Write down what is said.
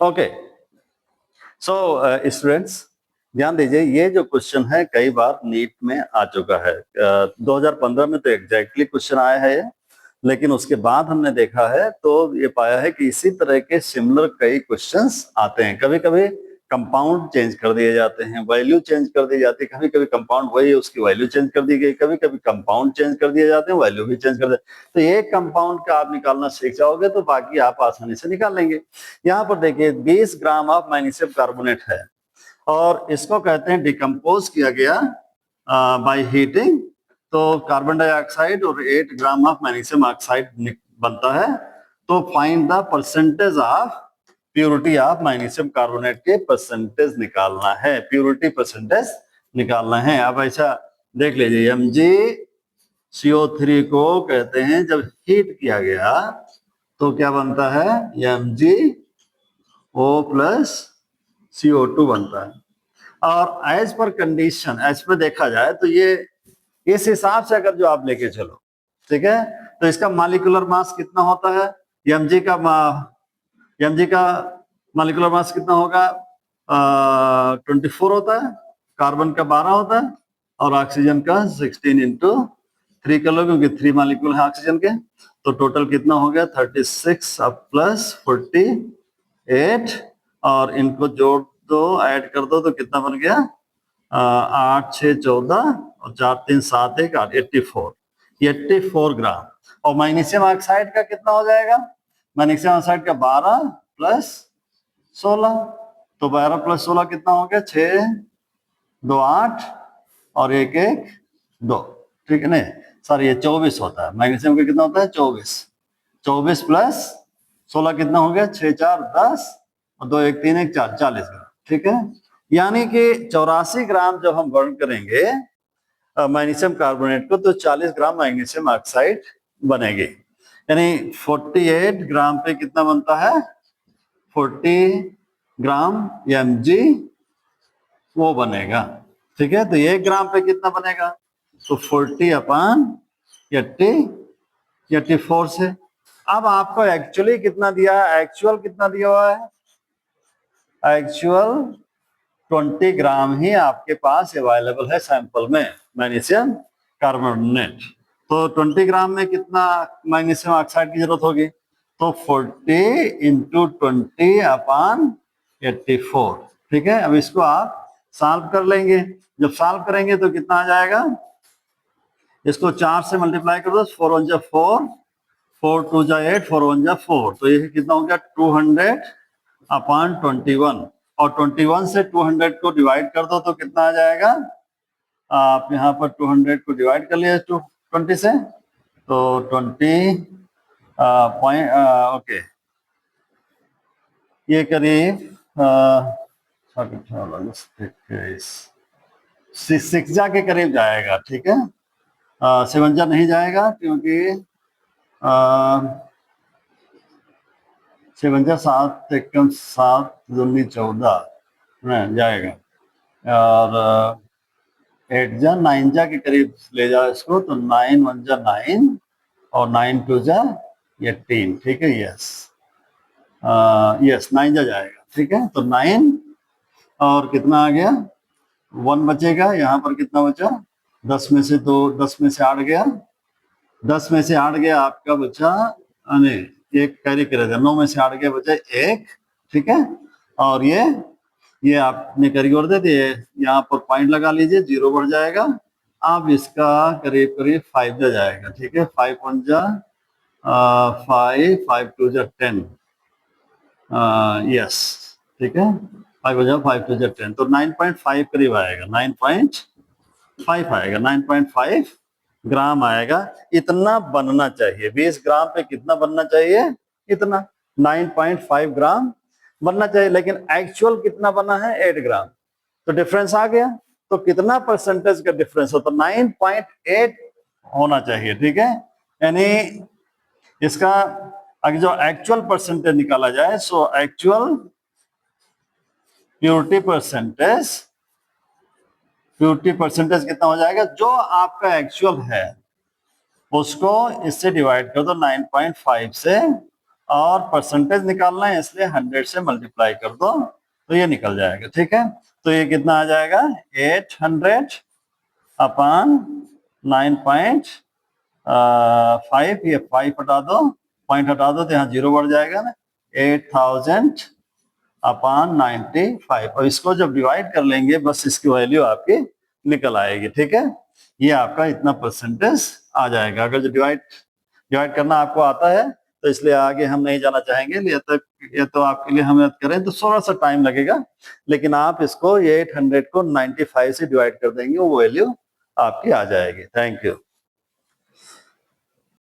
Okay, so students ध्यान दीजिए, ये जो क्वेश्चन है कई बार नीट में आ चुका है। 2015 में तो एग्जैक्टली क्वेश्चन आया है ये, लेकिन उसके बाद हमने देखा है तो ये पाया है कि इसी तरह के सिमिलर कई क्वेश्चंस आते हैं। कभी कभी कंपाउंड चेंज कर दिए जाते हैं, वैल्यू चेंज कर दी जाती है, कभी कभी कंपाउंड वही है उसकी वैल्यू चेंज कर दी गई, कभी कभी कंपाउंड चेंज कर दिए जाते हैं, वैल्यू भी चेंज कर दे। तो एक कंपाउंड का आप निकालना सीख जाओगे तो बाकी आप आसानी से निकाल लेंगे। यहाँ पर देखिए 20 ग्राम ऑफ मैग्नीशियम कार्बोनेट है और इसको कहते हैं डिकम्पोज किया गया बाय हीटिंग। तो कार्बन डाइऑक्साइड और 8 ग्राम ऑफ मैग्नीशियम ऑक्साइड बनता है। तो find the percentage of purity of magnesium carbonate के परसेंटेज निकालना है, प्योरिटी परसेंटेज निकालना है। अब ऐसा देख लीजिए, MgCO3 को कहते हैं जब हीट किया गया तो क्या बनता है, MgO प्लस CO2 बनता है। और as per condition, as per देखा जाए तो ये इस हिसाब से अगर जो आप लेके चलो, ठीक है, तो इसका मॉलिक्यूलर मास कितना होता है, mg का मॉलिक्यूलर मास कितना होगा, 24 होता है, कार्बन का 12 होता है और ऑक्सीजन का 16 इंटू 3 कर लो क्योंकि 3 मॉलिक्यूल है ऑक्सीजन के। तो टोटल कितना हो गया 36 अब प्लस 48 और इनको जोड़ दो, ऐड कर दो तो कितना बन गया 8 6 14 और 4 3 7 1 8 84 ग्राम। और मैग्नीशियम ऑक्साइड का कितना हो जाएगा, मैग्नीशियम ऑक्साइड का 12 प्लस 16, तो 12 प्लस 16 कितना हो गया 6 2 8 और 1 1 2, ठीक है, नहीं सर ये 24 होता है, मैग्नीशियम का कितना होता है 24 प्लस 16 कितना हो गया 6 4 10 और 2 1 3 1 4 40 ग्राम, ठीक है। यानी कि 84 ग्राम जब हम बर्न करेंगे मैग्नीशियम कार्बोनेट को तो 40 ग्राम मैग्नीशियम ऑक्साइड बनेगी। यानी 48 ग्राम पे कितना बनता है 40 ग्राम Mg वो बनेगा, ठीक है। तो 1 ग्राम पे कितना बनेगा, तो 40 अपॉन 84 से। अब आपको एक्चुअली कितना दिया है, एक्चुअल कितना दिया हुआ है, एक्चुअल 20 ग्राम ही आपके पास अवेलेबल है सैंपल में मैग्नीशियम कार्बोनेट। तो 20 ग्राम में कितना मैग्नीशियम ऑक्साइड की जरूरत होगी, तो 40 इंटू 20 अपॉन 84, ठीक है। अब इसको आप सॉल्व कर लेंगे, जब सॉल्व करेंगे तो कितना आ जाएगा, इसको 4 से मल्टीप्लाई कर दो, 4 1 जा 4, 4 2 जा 8, 4 1 जा 4, तो ये कितना हो गया 200 अपॉन 21 और 21 से 200 को डिवाइड कर दो तो कितना आ जाएगा, आप यहाँ पर 200 को डिवाइड कर लिया 20 से तो 20 पॉइंट ओके, ये करीब 6 के करीब जाएगा, ठीक है। 7 नहीं जाएगा क्योंकि 7 7 1 7 2 14 जाएगा और 8 9 के करीब ले जाओ इसको, तो 9 1 9 और 9 2 18, ठीक है। यस यस 9 जाएगा, ठीक है। तो 9 और कितना आ गया 1 बचेगा, यहाँ पर कितना बचा 10 में से 2, 10 में से 8 गया, 10 में से 8 गया आपका बचा, नहीं एक कैरी करेगा, 9 में से 8 गया बचा 1, ठीक है। और ये आपने कैरी कर दे दिए, यहाँ पर पॉइंट लगा लीजिए, 0 बढ़ जाएगा। अब इसका करीब करीब 5 जाएगा, ठीक है। 5 1 5 5 2 10, यस, ठीक है। 5 5 2 10 तो 9.5 करीब आएगा, 9.5 आएगा, 9.5 ग्राम आएगा। इतना बनना चाहिए, 20 ग्राम पे कितना बनना चाहिए, इतना 9.5 ग्राम बनना चाहिए, लेकिन एक्चुअल कितना बना है 8 ग्राम, तो डिफरेंस आ गया। तो कितना परसेंटेज का डिफरेंस हो, तो 9.8 होना चाहिए, ठीक है। यानी इसका अगर जो एक्चुअल परसेंटेज निकाला जाए, सो एक्चुअल प्योरिटी परसेंटेज कितना हो जाएगा, जो आपका एक्चुअल है उसको इससे डिवाइड कर दो 9.5 से और परसेंटेज निकालना है इसलिए 100 से मल्टीप्लाई कर दो तो ये निकल जाएगा। ठीक है, तो ये कितना आ जाएगा 800 अपॉन 9.5, ये 5 हटा दो, पॉइंट हटा दो तो यहाँ 0 बढ़ जाएगा ना, 8000 अपॉन 95। और इसको जब डिवाइड कर लेंगे बस इसकी वैल्यू आपकी निकल आएगी। ठीक है, ये आपका इतना परसेंटेज आ जाएगा। अगर जो डिवाइड करना आपको आता है तो इसलिए आगे हम नहीं जाना चाहेंगे, ये तो आपके लिए हम मदद करें तो थोड़ा सा टाइम लगेगा, लेकिन आप इसको 800 को 95 से डिवाइड कर देंगे, वो वैल्यू आपकी आ जाएगी। Thank you.